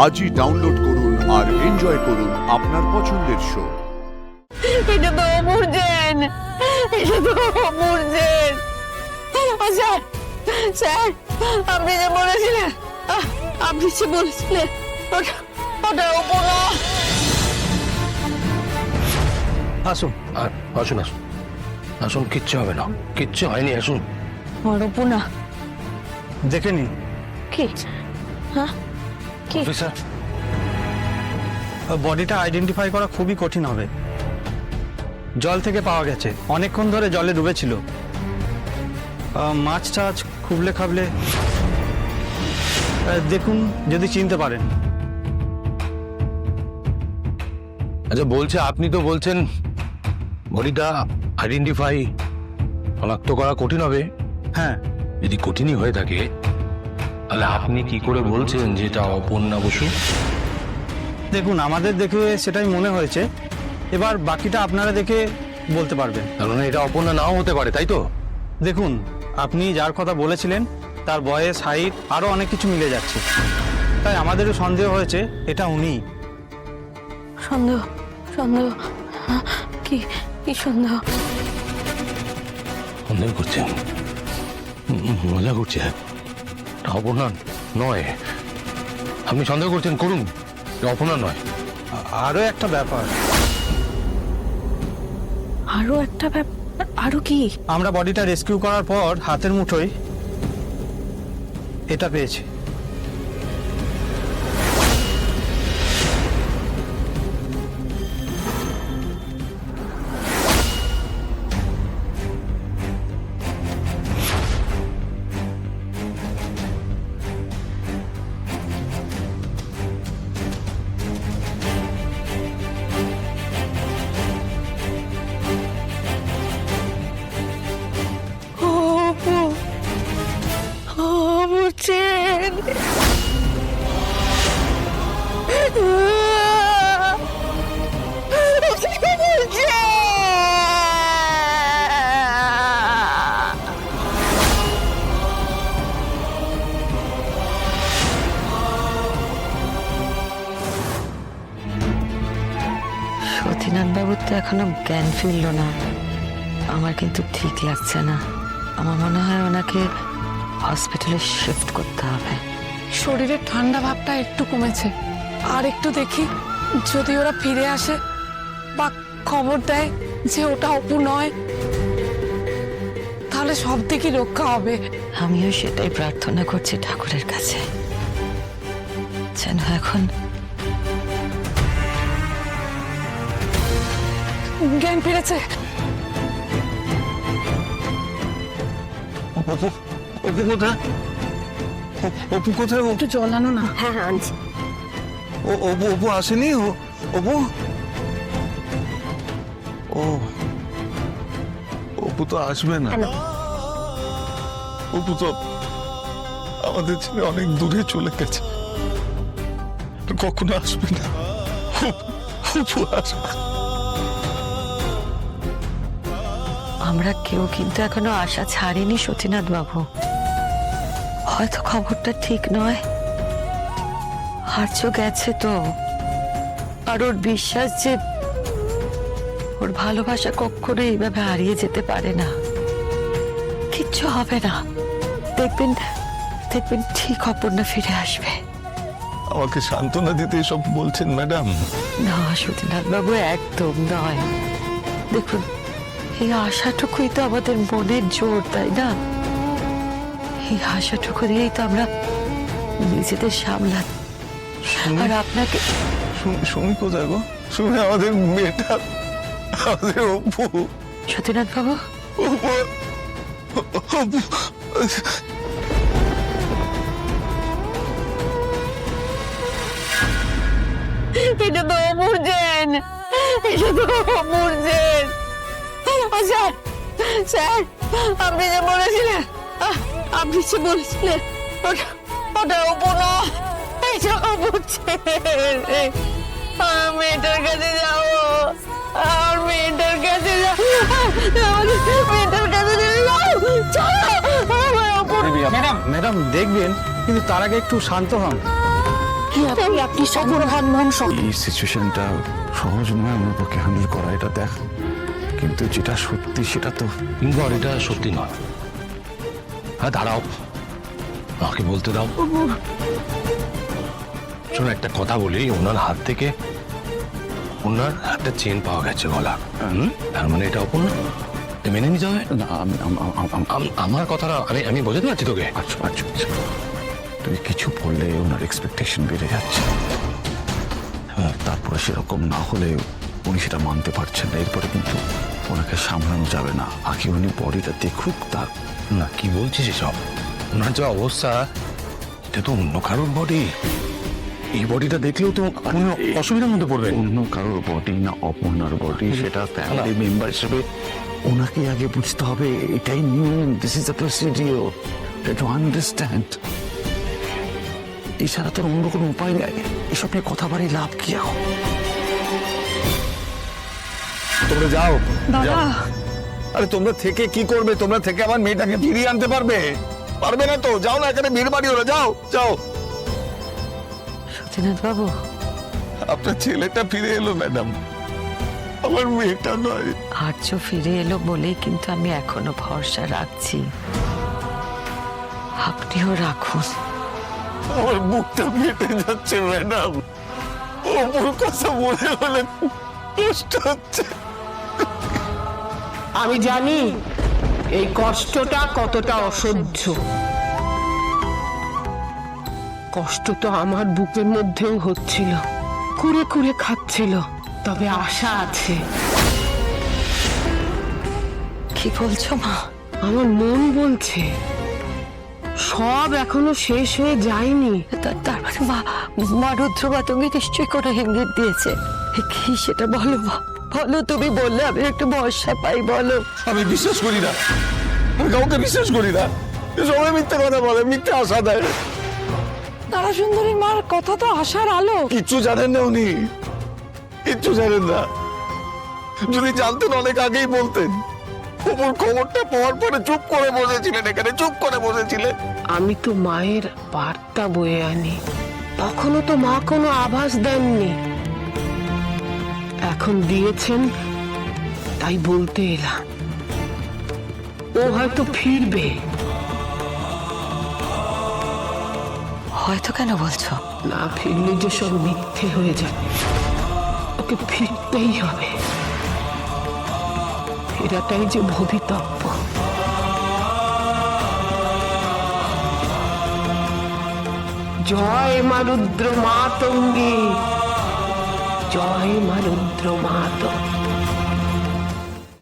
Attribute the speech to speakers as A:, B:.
A: আজই ডাউনলোড করুন আর এনজয় করুন আপনার পছন্দের শো।
B: এটা তো অমরজেন, এটা তো অমরজেন। স্যার, স্যার, আপনি যে বলেছিলেন, আপনি যে বলেছিলেন ওটা ওটা অপনা।
C: আসুন আসুন আসুন আসুন, কিচ্ছু হবে না, কিচ্ছু হয়নি, আসুন।
B: অপনা
C: দেখে নিন
B: কি? হ্যাঁ কি?
C: অফিসার, বডিটা আইডেন্টিফাই করা খুবই কঠিন হবে। জল থেকে পাওয়া গেছে, অনেকক্ষণ ধরে জলে ডুবেছিল। মাছ টাছ খুবলে খাবলে, দেখুন যদি চিনতে পারেন।
D: আচ্ছা, বলছে আপনি তো বলছেন বডিটা আইডেন্টিফাই শনাক্ত করা কঠিন হবে।
C: হ্যাঁ,
D: যদি কঠিনই হয়ে থাকে তাহলে আপনি কি করে বলছেন যে এটা অপর্ণা বসু?
C: দেখুন আমাদের দেখে সেটাই মনে হয়েছে, এবার বাকিটা আপনারা দেখে বলতে পারবেন।
D: তার মানে এটা অপর্ণা নাও হতে পারে, তাই তো?
C: দেখুন আপনি যার কথা বলেছিলেন তার বয়স, হাইট আরও অনেক কিছু মিলে যাচ্ছে, তাই আমাদেরও সন্দেহ হয়েছে এটা উনিই।
B: সন্দেহ? সন্দেহ? কি কি সন্দেহ?
D: সন্দেহ করছেন? মজা করছে? এটা অপর্ণা নয়। আপনি সন্দেহ করছেন, করুন, এটা অপর্ণা নয়।
C: আরও একটা ব্যাপার,
B: আরো একটা ব্যাপার? আরো কি?
C: আমরা বডিটা রেস্কিউ করার পর হাতের মুঠোয় এটা পেয়েছি।
B: অমরজেন,
E: সতীনাথ বাবুর তো এখনো জ্ঞান ফিরল না। আমার কিন্তু ঠিক লাগছে না। আমার মনে হয় ওনাকে হসপিটালে শিফট করতে হবে।
F: শরীরের ঠান্ডা ভাবটা একটু কমেছে, আর একটু দেখি যদি ওরা ফিরে আসে বা খবর দেয় যে ওটা অপু নয়, তাহলে সব থেকে রক্ষা হবে।
E: আমিও সেটাই প্রার্থনা করছি ঠাকুরের কাছে, যেন এখন
F: জ্ঞান ফিরেছে।
C: অপু কোথায়? অপু কোথায়?
F: একটু জল আনো না।
B: হ্যাঁ হ্যাঁ আনছি।
C: অপু অপু আসেনি? অপু
G: ও অপু তো আসবে না। অপু তো আমাদের ছেড়ে অনেক দূরে চলে গেছে, কখনো আসবে না। অপু আসবে।
E: আমরা কেউ কিন্তু এখনো আশা ছাড়িনি সতীনাথ বাবু। হয়তো খবরটা ঠিক নয়, আর্য গেছে তো, আর ওর বিশ্বাস যে ওর ভালোবাসা কখনো এইভাবে হারিয়ে যেতে পারে না। কিচ্ছু হবে না, দেখবেন দেখবেন ঠিক অপর্ণা ফিরে আসবে।
G: আমাকে সান্ত্বনা দিতে এসব বলছেন ম্যাডাম?
E: না সতীনাথ বাবু, একদম নয়। দেখুন এই আশাটুকুই তো আমাদের মনের জোর, তাই না? এই আশাটুকু দিয়েই তো আমরা নিজেদের সামলাত। আর আপনাকে
G: সুমি কোথায় গো? সুমি আমাদের মেয়েটা, আমাদের অপু।
E: সতীনাথ বাবু,
G: অপু, অপু।
B: এটা তো অমরজেন, এটা তো অমরজেন। স্যার, স্যার, আপনি যে বলেছিলেন, আপনি যে বলেছিলেন ওটা ওটা অপনা। এটা অমরজেন। মেয়েটার কাছে যাবো, আর মেয়েটার কাছে যাবো, মেয়েটার কাছে যাবো।
C: ম্যাডাম ম্যাডাম দেখবেন, কিন্তু তার আগে একটু শান্ত হন।
F: আপনি সবর হন মন
G: এই সিচুয়েশনটা সহজ নয় আমার পক্ষে হ্যান্ডেল করা, এটা দেখ। কিন্তু যেটা সত্যি সেটা তো
D: কিংকর, এটা সত্যি নয়। হ্যাঁ, দাঁড়াও, আমাকে বলতে দাও। শোনো, একটা কথা বলি, ওনার হাত থেকে ওনার একটা চেন পাওয়া গেছে গলা। তার মানে এটা অপূর্ণ, এটা মেনে নিতে হবে।
G: না,
D: আমার কথাটা আমি বোঝাতে পারছি তোকে।
G: আচ্ছা, তুই কিছু বললে ওনার এক্সপেকটেশন বেড়ে যাচ্ছে। হ্যাঁ, তারপরে সেরকম না হলে উনি সেটা মানতে পারছেন না, এরপরে কিন্তু ওনাকে সামলানো যাবে না। আগে উনি বডিটা দেখুক। তার
D: না, কি বলছিস এসব? ওনার যা অবস্থা, এটা তো অন্য কারোর বডি। এই বডিটা দেখলেও তো কোনো অসুবিধার মধ্যে পড়বে।
G: অন্য কারোর বডি না অপর্ণার বডি, সেটা ফ্যামিলি মেম্বার হিসেবে ওনাকে আগে বুঝতে হবে। এটাই নিয়ম, this is the procedure, to understand. এছাড়া তোর অন্য কোনো উপায় নেই। এসব নিয়ে কথা বাড়ি লাভ কি এখন?
H: তোমরা যাও।
F: দাদা,
H: আরে তোমরা থেকে কি করবে? তোমরা থেকে আমার মেয়েটাকে ফিরিয়ে আনতে পারবে? পারবে না তো? যাও না, এখানে ভিড় বাড়ি হলো। যাও যাও।
E: সতীনাথ বাবু,
H: আপনার ছেলেটা ফিরে এলো ম্যাডাম, আমার মেয়েটা নয়।
E: আর্য ফিরে এলো বলেই কিন্তু আমি এখনো ভরসা রাখছি। আপনিও রাখুন।
H: আমার বুকটা ফেটে যাচ্ছে ম্যাডাম। ওপর কথা মনে হলে কষ্ট হচ্ছে।
I: আমি জানি এই কষ্টটা কতটা অসহ্য। কষ্ট তো আমার বুকের মধ্যেও হচ্ছিল, কুড়ে কুড়ে খাচ্ছিল, তবে আশা আছে।
E: কি বলছো মা?
I: আমার মন বলছে সব এখনো শেষ হয়ে যায়নি।
E: তার মানে মা রুদ্র মাতঙ্গি নিশ্চয়ই কোনো ইঙ্গিত দিয়েছে। কি সেটা বলো মা, বলো। তুমি বললে আমি একটু ভরসা পাই, বলো।
H: আমি বিশ্বাস করি না, আমি কাউকে বিশ্বাস করি না। সবাই মিথ্যে কথা বলে, মিথ্যে আশা দেয়।
F: তারা সুন্দরীর মার কথা তো আশার আলো।
H: কিচ্ছু জানেন না উনি, কিচ্ছু জানেন না। যদি জানতেন অনেক আগেই বলতেন। ওপর খবরটা পাওয়ার পরে চুপ করে বসেছিলেন, এখানে চুপ করে বসেছিলেন।
I: আমি তো মায়ের বার্তা বয়ে আনি, তখনও তো মা কোনো আভাস দেননি। এখন দিয়েছেন, তাই বলতে এলাম। ও হয়তো ফিরবে।
E: হয়তো কেন বলছো?
I: না ফিরলে যে সব মিথ্যে হয়ে যাবে। ওকে ফিরতেই হবে, ফেরাটাই যে ভবিতব্য। জয় মা রুদ্র মাতঙ্গী, জয় মা রুদ্র মাতঙ্গী।